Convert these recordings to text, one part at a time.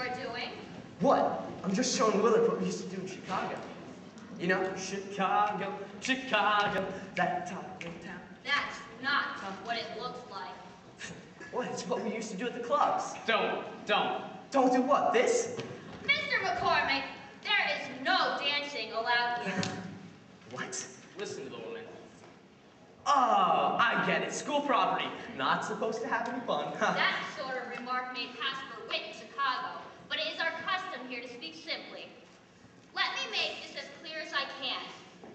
are doing. What? I'm just showing Willard what we used to do in Chicago. You know, Chicago, Chicago, that type of town. That's not what it looks like. What? It's what we used to do at the clubs. Don't. Don't do what? This? Mr. McCormick, there is no dancing allowed here. What? Listen to the woman. Oh, I get it. School property. Not supposed to have any fun. That sort of remark may pass for wit in Chicago, but it is our custom here to speak simply. Let me make this as clear as I can.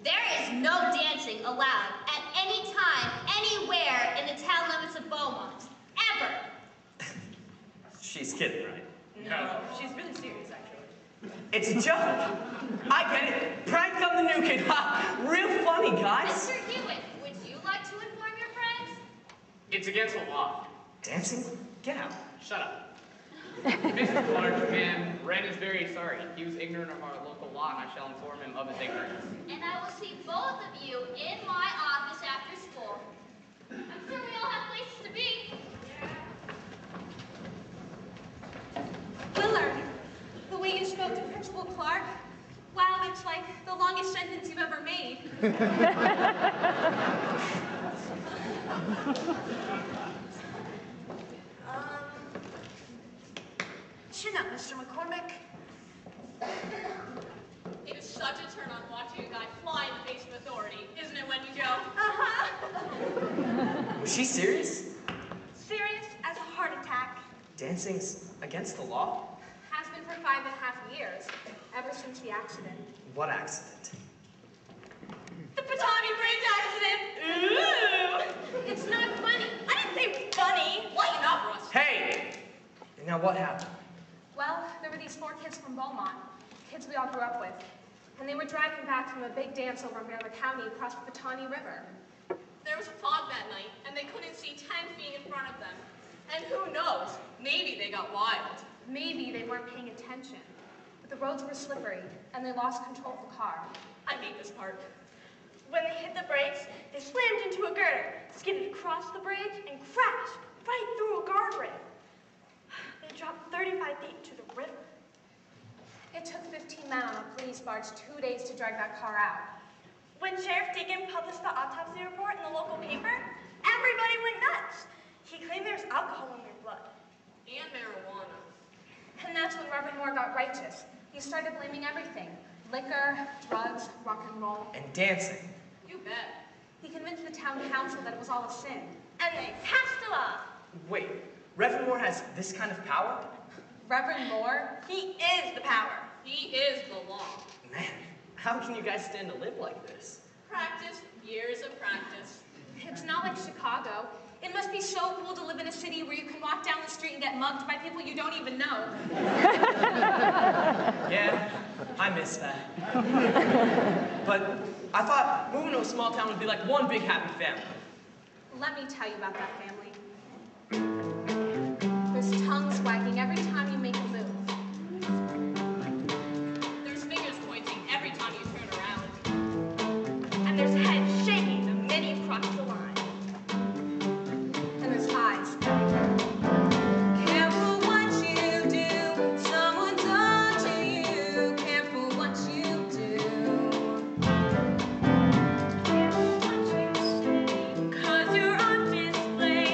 There is no dancing allowed at any time, anywhere in the town limits of Beaumont. Ever. She's kidding, right? No, she's really serious, actually. It's a joke. I get it. Prank on the new kid. Ha! Real funny, guys. Mr. Hewitt, would you like to inform your friends? It's against the law. Dancing? Get out. Shut up. Mrs. Clark, and Ren is very sorry. He was ignorant of our local law, and I shall inform him of his ignorance. And I will see both of you in my office after school. I'm sure we all have places to be. Willard, the way you spoke to Principal Clark, wow, it's like the longest sentence you've ever made. Chin up, Mr. McCormick. It is such a turn on watching a guy fly in the face of authority, isn't it, Wendy Jo? Was she serious? Serious as a heart attack. Dancing's against the law? Has been for 5.5 years, ever since the accident. What accident? The Patani Bridge accident! Ooh! It's not funny. I didn't say funny. Lighten up, Russ. Hey! And now what happened? Well, there were these 4 kids from Beaumont, kids we all grew up with, and they were driving back from a big dance over in Bearler County across the Patani River. There was a fog that night, and they couldn't see 10 feet in front of them. And who knows, maybe they got wild. Maybe they weren't paying attention, but the roads were slippery, and they lost control of the car. I hate this part. When they hit the brakes, they slammed into a girder, skidded across the bridge, and crashed right through a guardrail. They dropped 35 feet to the river. It took 15 men on a police barge 2 days to drag that car out. When Sheriff Deacon published the autopsy report in the local paper, everybody went nuts. He claimed there was alcohol in their blood. And marijuana. And that's when Reverend Moore got righteous. He started blaming everything. Liquor, drugs, rock and roll. And dancing. You bet. He convinced the town council that it was all a sin. And they passed a law. Wait, Reverend Moore has this kind of power? Reverend Moore? He is the power. He is the law. Man, how can you guys stand to live like this? Practice, years of practice. It's not like Chicago. It must be so cool to live in a city where you can walk down the street and get mugged by people you don't even know. Yeah, I miss that. But I thought moving to a small town would be like one big happy family. Let me tell you about that family. There's tongues wagging every time you make a move. There's fingers pointing every time you turn around. And there's heads shaking the minute you cross the line. And there's eyes everywhere. Careful what you do, someone's on to you. Careful what you do. Careful what you say, 'cause you're on display.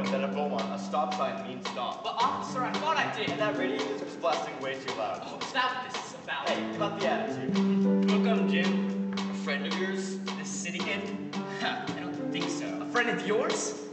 known that at Beaumont, a stop sign means stop. But officer, I thought I did. And that radio was blasting way too loud. Oh, is that what this is about? Hey, give up the attitude. Welcome, Jim. A friend of yours? This city kid? Ha, I don't think so. A friend of yours?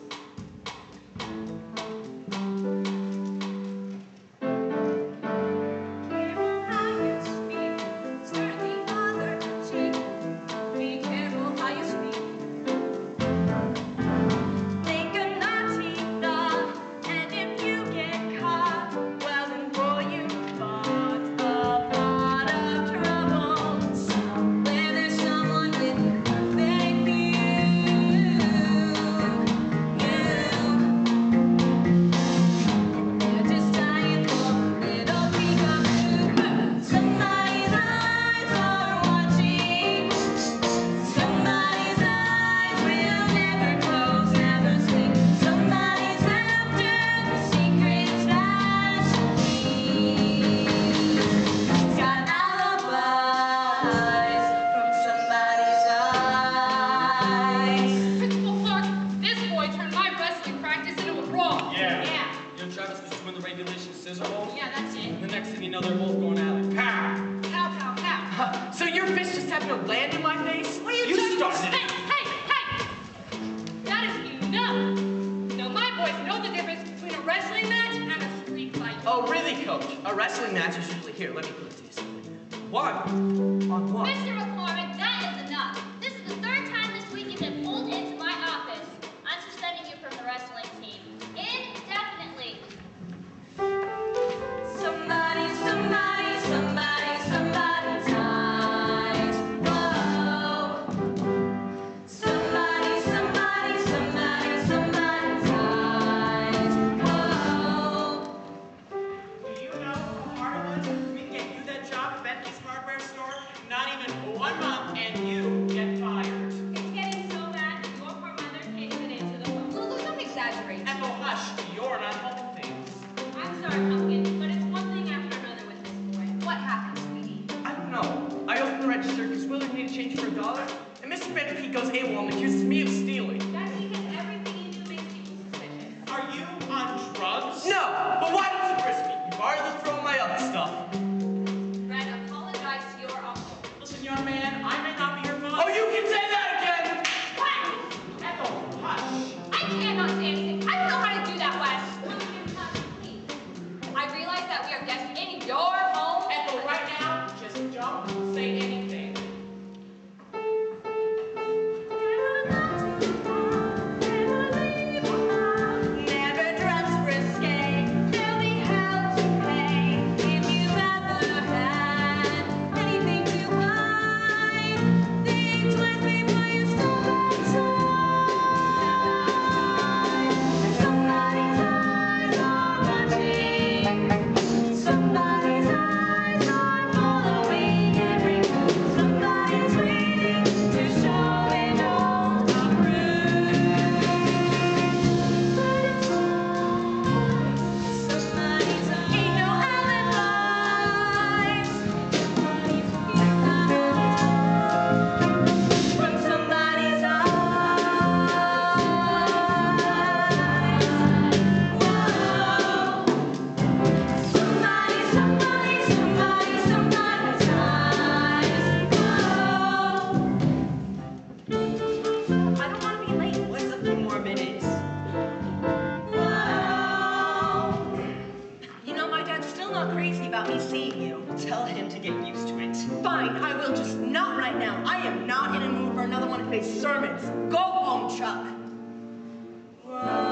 Sermons. Go home, Chuck. Whoa.